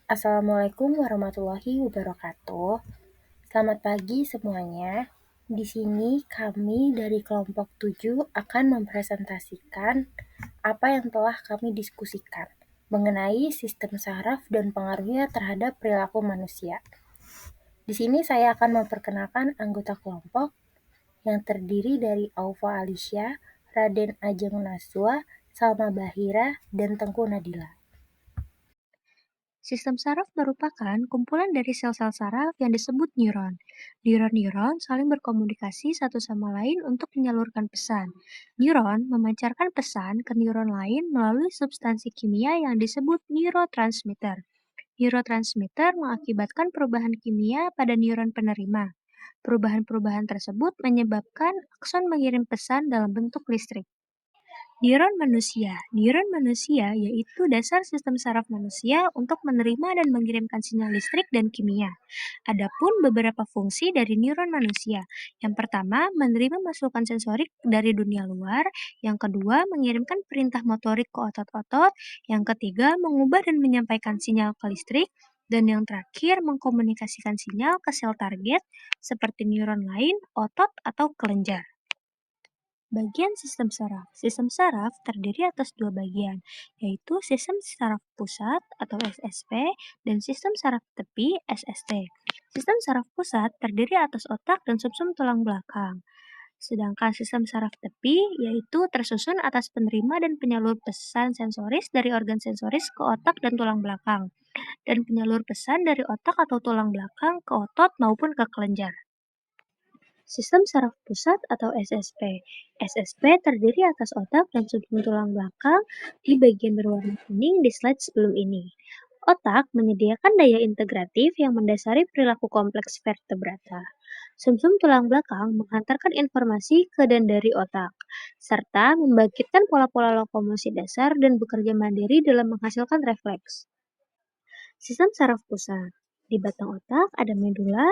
Assalamualaikum warahmatullahi wabarakatuh. Selamat pagi semuanya. Di sini kami dari kelompok 7 akan mempresentasikan apa yang telah kami diskusikan mengenai sistem saraf dan pengaruhnya terhadap perilaku manusia. Di sini saya akan memperkenalkan anggota kelompok yang terdiri dari Aufa Alicia, Raden Ajeng Naswa, Salma Bahira, dan Tengku Nadila. Sistem saraf merupakan kumpulan dari sel-sel saraf yang disebut neuron. Neuron-neuron saling berkomunikasi satu sama lain untuk menyalurkan pesan. Neuron memancarkan pesan ke neuron lain melalui substansi kimia yang disebut neurotransmitter. Neurotransmitter mengakibatkan perubahan kimia pada neuron penerima. Perubahan-perubahan tersebut menyebabkan akson mengirim pesan dalam bentuk listrik. Neuron manusia yaitu dasar sistem saraf manusia untuk menerima dan mengirimkan sinyal listrik dan kimia. Adapun beberapa fungsi dari neuron manusia. Yang pertama, menerima masukan sensorik dari dunia luar. Yang kedua, mengirimkan perintah motorik ke otot-otot. Yang ketiga, mengubah dan menyampaikan sinyal ke listrik. Dan yang terakhir, mengkomunikasikan sinyal ke sel target seperti neuron lain, otot, atau kelenjar. Bagian sistem saraf. Sistem saraf terdiri atas dua bagian, yaitu sistem saraf pusat atau SSP dan sistem saraf tepi SST. Sistem saraf pusat terdiri atas otak dan sumsum tulang belakang. Sedangkan sistem saraf tepi yaitu tersusun atas penerima dan penyalur pesan sensoris dari organ sensoris ke otak dan tulang belakang, dan penyalur pesan dari otak atau tulang belakang ke otot maupun ke kelenjar. Sistem saraf pusat atau SSP. SSP terdiri atas otak dan sumsum tulang belakang di bagian berwarna kuning di slide sebelum ini. Otak menyediakan daya integratif yang mendasari perilaku kompleks vertebrata. Sumsum tulang belakang menghantarkan informasi ke dan dari otak, serta membangkitkan pola-pola lokomosi dasar dan bekerja mandiri dalam menghasilkan refleks. Sistem saraf pusat. Di batang otak ada medula,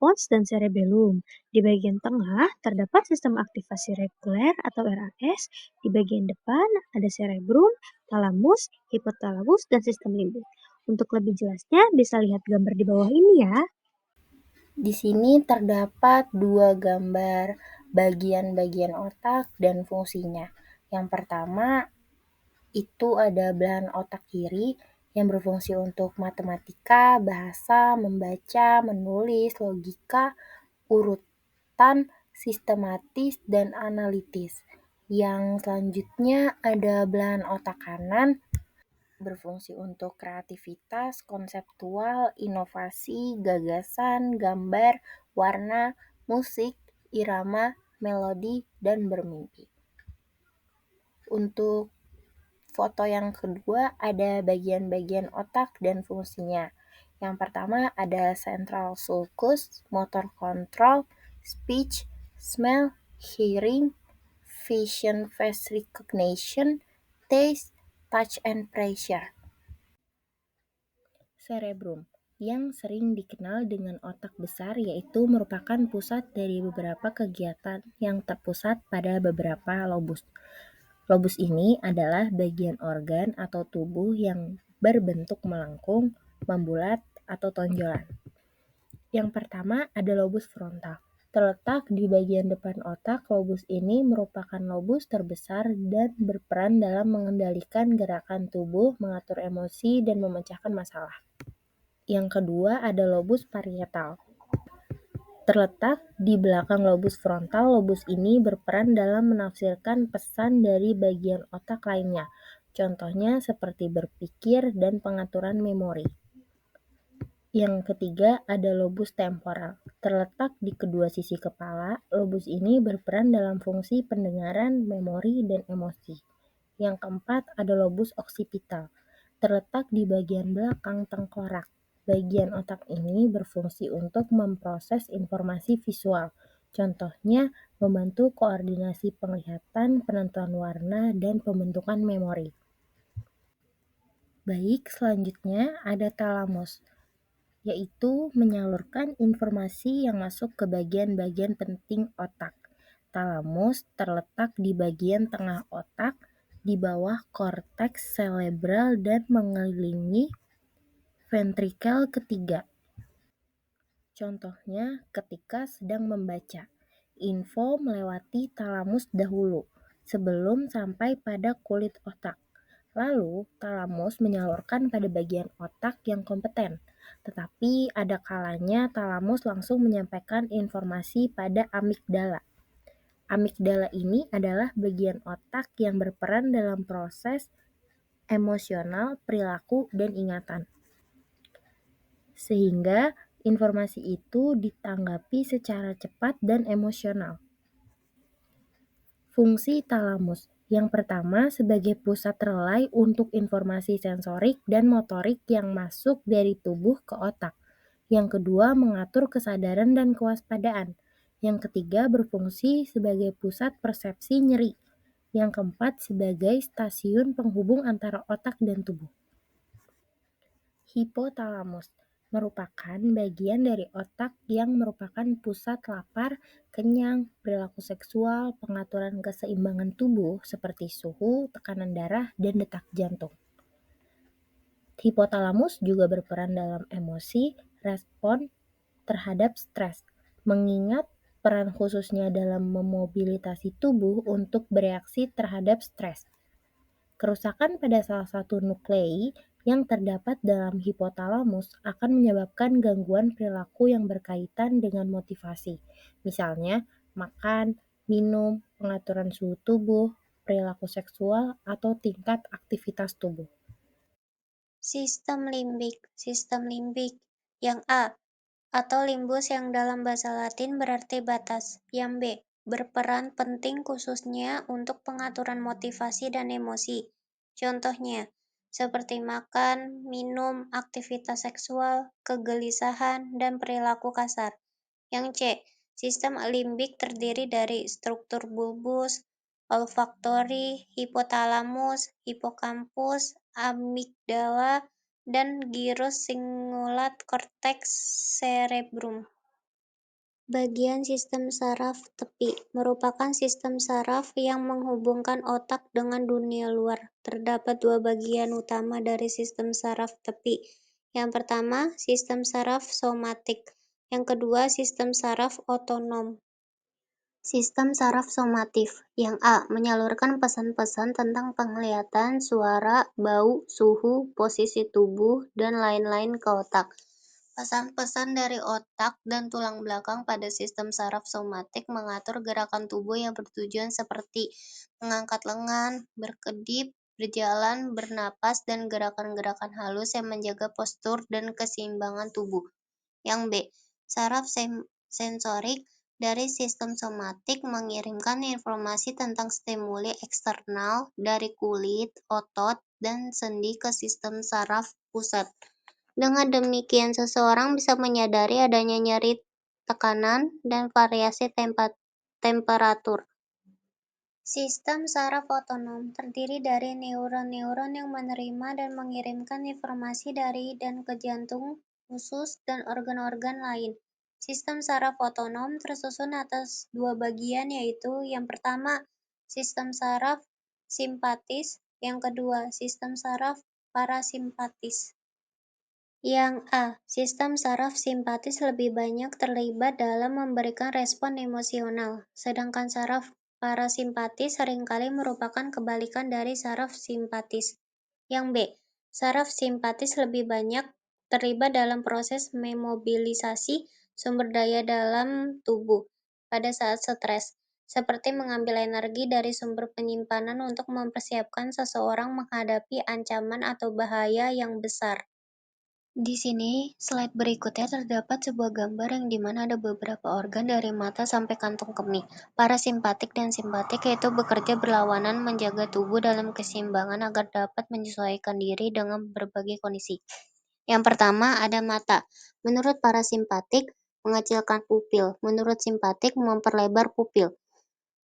pons, dan cerebellum. Di bagian tengah terdapat sistem aktivasi reguler atau RAS. Di bagian depan ada cerebrum, talamus, hipotalamus, dan sistem limbik. Untuk lebih jelasnya bisa lihat gambar di bawah ini ya. Di sini terdapat dua gambar bagian-bagian otak dan fungsinya. Yang pertama itu ada belahan otak kiri yang berfungsi untuk matematika, bahasa, membaca, menulis, logika, urutan, sistematis, dan analitis. Yang selanjutnya ada belahan otak kanan berfungsi untuk kreativitas, konseptual, inovasi, gagasan, gambar, warna, musik, irama, melodi, dan bermimpi. Untuk foto yang kedua ada bagian-bagian otak dan fungsinya. Yang pertama ada central sulcus, motor control, speech, smell, hearing, vision, face recognition, taste, touch and pressure. Cerebrum, yang sering dikenal dengan otak besar, yaitu merupakan pusat dari beberapa kegiatan yang terpusat pada beberapa lobus. Lobus ini adalah bagian organ atau tubuh yang berbentuk melengkung, membulat, atau tonjolan. Yang pertama ada lobus frontal. Terletak di bagian depan otak, lobus ini merupakan lobus terbesar dan berperan dalam mengendalikan gerakan tubuh, mengatur emosi, dan memecahkan masalah. Yang kedua ada lobus parietal. Terletak di belakang lobus frontal, lobus ini berperan dalam menafsirkan pesan dari bagian otak lainnya. Contohnya seperti berpikir dan pengaturan memori. Yang ketiga ada lobus temporal. Terletak di kedua sisi kepala, lobus ini berperan dalam fungsi pendengaran, memori, dan emosi. Yang keempat ada lobus occipital. Terletak di bagian belakang tengkorak. Bagian otak ini berfungsi untuk memproses informasi visual. Contohnya membantu koordinasi penglihatan, penentuan warna, dan pembentukan memori. Baik, selanjutnya ada talamus, yaitu menyalurkan informasi yang masuk ke bagian-bagian penting otak. Talamus terletak di bagian tengah otak, di bawah korteks cerebral dan mengelilingi ventrikel ketiga. Contohnya ketika sedang membaca, info melewati talamus dahulu sebelum sampai pada kulit otak. Lalu, talamus menyalurkan pada bagian otak yang kompeten. Tetapi ada kalanya talamus langsung menyampaikan informasi pada amigdala. Amigdala ini adalah bagian otak yang berperan dalam proses emosional, perilaku, dan ingatan. Sehingga informasi itu ditanggapi secara cepat dan emosional. Fungsi talamus. Yang pertama sebagai pusat relay untuk informasi sensorik dan motorik yang masuk dari tubuh ke otak. Yang kedua mengatur kesadaran dan kewaspadaan. Yang ketiga berfungsi sebagai pusat persepsi nyeri. Yang keempat sebagai stasiun penghubung antara otak dan tubuh. Hipotalamus merupakan bagian dari otak yang merupakan pusat lapar, kenyang, perilaku seksual, pengaturan keseimbangan tubuh seperti suhu, tekanan darah, dan detak jantung. Hipotalamus juga berperan dalam emosi, respon terhadap stres, mengingat peran khususnya dalam memobilisasi tubuh untuk bereaksi terhadap stres. Kerusakan pada salah satu nuklei yang terdapat dalam hipotalamus akan menyebabkan gangguan perilaku yang berkaitan dengan motivasi, misalnya makan, minum, pengaturan suhu tubuh, perilaku seksual, atau tingkat aktivitas tubuh. Sistem limbik. Yang A, atau limbus yang dalam bahasa Latin berarti batas. Yang B, berperan penting khususnya untuk pengaturan motivasi dan emosi. Contohnya, seperti makan, minum, aktivitas seksual, kegelisahan, dan perilaku kasar. Yang C, sistem limbik terdiri dari struktur bulbus, olfaktori, hipotalamus, hipokampus, amigdala, dan gyrus cingulate cortex cerebrum. Bagian sistem saraf tepi merupakan sistem saraf yang menghubungkan otak dengan dunia luar. Terdapat dua bagian utama dari sistem saraf tepi. Yang pertama, sistem saraf somatik. Yang kedua, sistem saraf otonom. Sistem saraf somatif. Yang A, menyalurkan pesan-pesan tentang penglihatan, suara, bau, suhu, posisi tubuh, dan lain-lain ke otak. Pesan-pesan dari otak dan tulang belakang pada sistem saraf somatik mengatur gerakan tubuh yang bertujuan seperti mengangkat lengan, berkedip, berjalan, bernapas, dan gerakan-gerakan halus yang menjaga postur dan keseimbangan tubuh. Yang B, saraf sensorik dari sistem somatik mengirimkan informasi tentang stimuli eksternal dari kulit, otot, dan sendi ke sistem saraf pusat. Dengan demikian, seseorang bisa menyadari adanya nyeri, tekanan, dan variasi temperatur. Sistem saraf otonom terdiri dari neuron-neuron yang menerima dan mengirimkan informasi dari dan ke jantung, usus, dan organ-organ lain. Sistem saraf otonom tersusun atas dua bagian, yaitu yang pertama, sistem saraf simpatis, yang kedua, sistem saraf parasimpatis. Yang A, sistem saraf simpatis lebih banyak terlibat dalam memberikan respon emosional, sedangkan saraf parasimpatis seringkali merupakan kebalikan dari saraf simpatis. Yang B, saraf simpatis lebih banyak terlibat dalam proses memobilisasi sumber daya dalam tubuh pada saat stres, seperti mengambil energi dari sumber penyimpanan untuk mempersiapkan seseorang menghadapi ancaman atau bahaya yang besar. Di sini, slide berikutnya terdapat sebuah gambar yang dimana ada beberapa organ dari mata sampai kantung kemih. Parasimpatik dan simpatik yaitu bekerja berlawanan menjaga tubuh dalam keseimbangan agar dapat menyesuaikan diri dengan berbagai kondisi. Yang pertama ada mata. Menurut parasimpatik, mengecilkan pupil. Menurut simpatik, memperlebar pupil.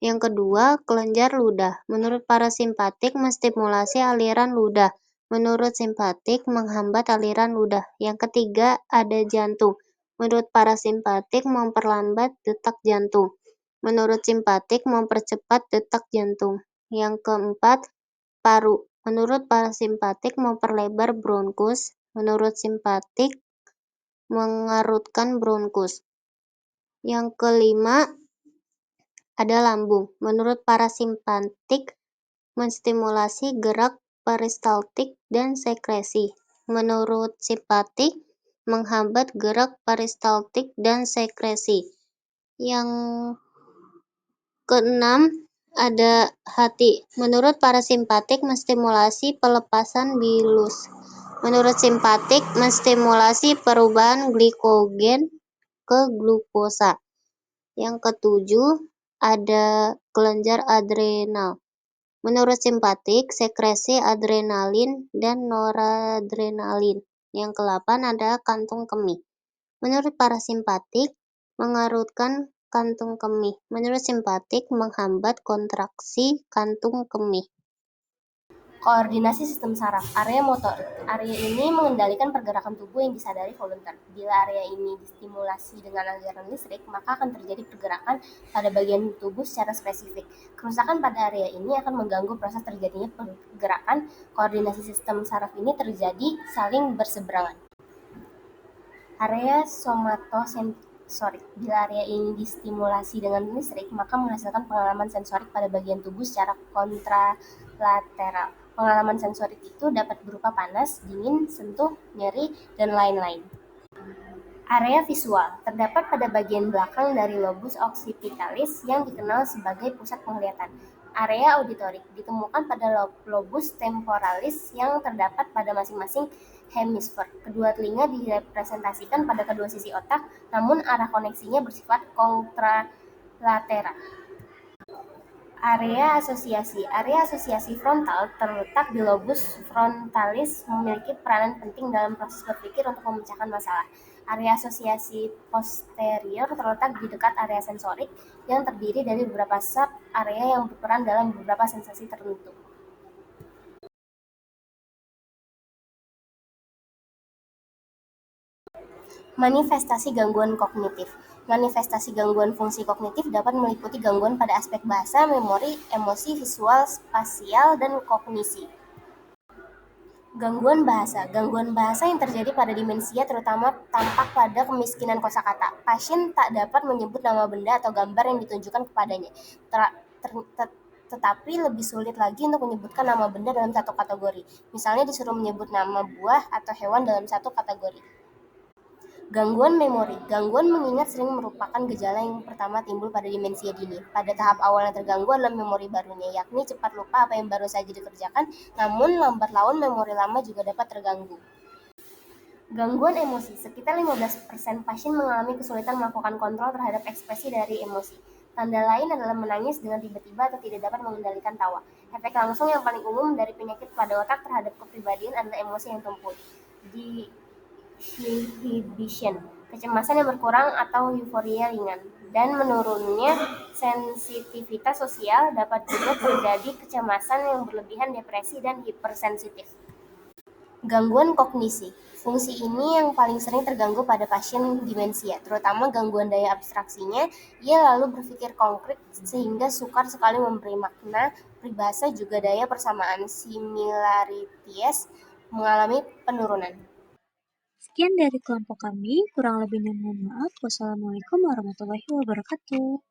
Yang kedua, kelenjar ludah. Menurut parasimpatik, menstimulasi aliran ludah. Menurut simpatik, menghambat aliran ludah. Yang ketiga, ada jantung. Menurut parasimpatik, memperlambat detak jantung. Menurut simpatik, mempercepat detak jantung. Yang keempat, paru. Menurut parasimpatik, memperlebar bronkus. Menurut simpatik, mengerutkan bronkus. Yang kelima ada lambung. Menurut parasimpatik, menstimulasi gerak peristaltik dan sekresi. Menurut simpatik, menghambat gerak peristaltik dan sekresi. Yang keenam ada hati. Menurut parasimpatik, menstimulasi pelepasan bilus. Menurut simpatik, menstimulasi perubahan glikogen ke glukosa. Yang ketujuh ada kelenjar adrenal. Menurut simpatik, sekresi adrenalin dan noradrenalin. Yang ke-8 ada kantung kemih. Menurut parasimpatik, mengerutkan kantung kemih. Menurut simpatik, menghambat kontraksi kantung kemih. Koordinasi sistem saraf, area motorik. Area ini mengendalikan pergerakan tubuh yang disadari volunter. Bila area ini distimulasi dengan aliran listrik, maka akan terjadi pergerakan pada bagian tubuh secara spesifik. Kerusakan pada area ini akan mengganggu proses terjadinya pergerakan. Koordinasi sistem saraf ini terjadi saling berseberangan. Area somatosensorik. Bila area ini distimulasi dengan listrik, maka menghasilkan pengalaman sensorik pada bagian tubuh secara kontralateral. Pengalaman sensorik itu dapat berupa panas, dingin, sentuh, nyeri, dan lain-lain. Area visual terdapat pada bagian belakang dari lobus occipitalis yang dikenal sebagai pusat penglihatan. Area auditorik ditemukan pada lobus temporalis yang terdapat pada masing-masing hemisfer. Kedua telinga direpresentasikan pada kedua sisi otak, namun arah koneksinya bersifat kontralateral. Area asosiasi frontal terletak di lobus frontalis, memiliki peranan penting dalam proses berpikir untuk memecahkan masalah. Area asosiasi posterior terletak di dekat area sensorik, yang terdiri dari beberapa sub-area yang berperan dalam beberapa sensasi tertentu. Manifestasi gangguan kognitif. Manifestasi gangguan fungsi kognitif dapat meliputi gangguan pada aspek bahasa, memori, emosi, visual, spasial, dan kognisi. Gangguan bahasa. Gangguan bahasa yang terjadi pada demensia terutama tampak pada kemiskinan kosakata. Pasien tak dapat menyebut nama benda atau gambar yang ditunjukkan kepadanya. Tetapi lebih sulit lagi untuk menyebutkan nama benda dalam satu kategori. Misalnya disuruh menyebut nama buah atau hewan dalam satu kategori. Gangguan memori. Gangguan mengingat sering merupakan gejala yang pertama timbul pada demensia dini. Pada tahap awal yang terganggu adalah memori barunya, yakni cepat lupa apa yang baru saja dikerjakan, namun lambat laun memori lama juga dapat terganggu. Gangguan emosi. Sekitar 15% pasien mengalami kesulitan melakukan kontrol terhadap ekspresi dari emosi. Tanda lain adalah menangis dengan tiba-tiba atau tidak dapat mengendalikan tawa. Efek langsung yang paling umum dari penyakit pada otak terhadap kepribadian adalah emosi yang tumpul. Inhibition, kecemasan yang berkurang atau euforia ringan, dan menurunnya sensitivitas sosial. Dapat juga terjadi kecemasan yang berlebihan, depresi, dan hipersensitif. Gangguan kognisi. Fungsi ini yang paling sering terganggu pada pasien demensia, terutama gangguan daya abstraksinya. Ia lalu berpikir konkret sehingga sukar sekali memberi makna. Peribahasa juga daya persamaan similarities mengalami penurunan. Sekian dari kelompok kami, kurang lebihnya mohon maaf. Wassalamualaikum warahmatullahi wabarakatuh.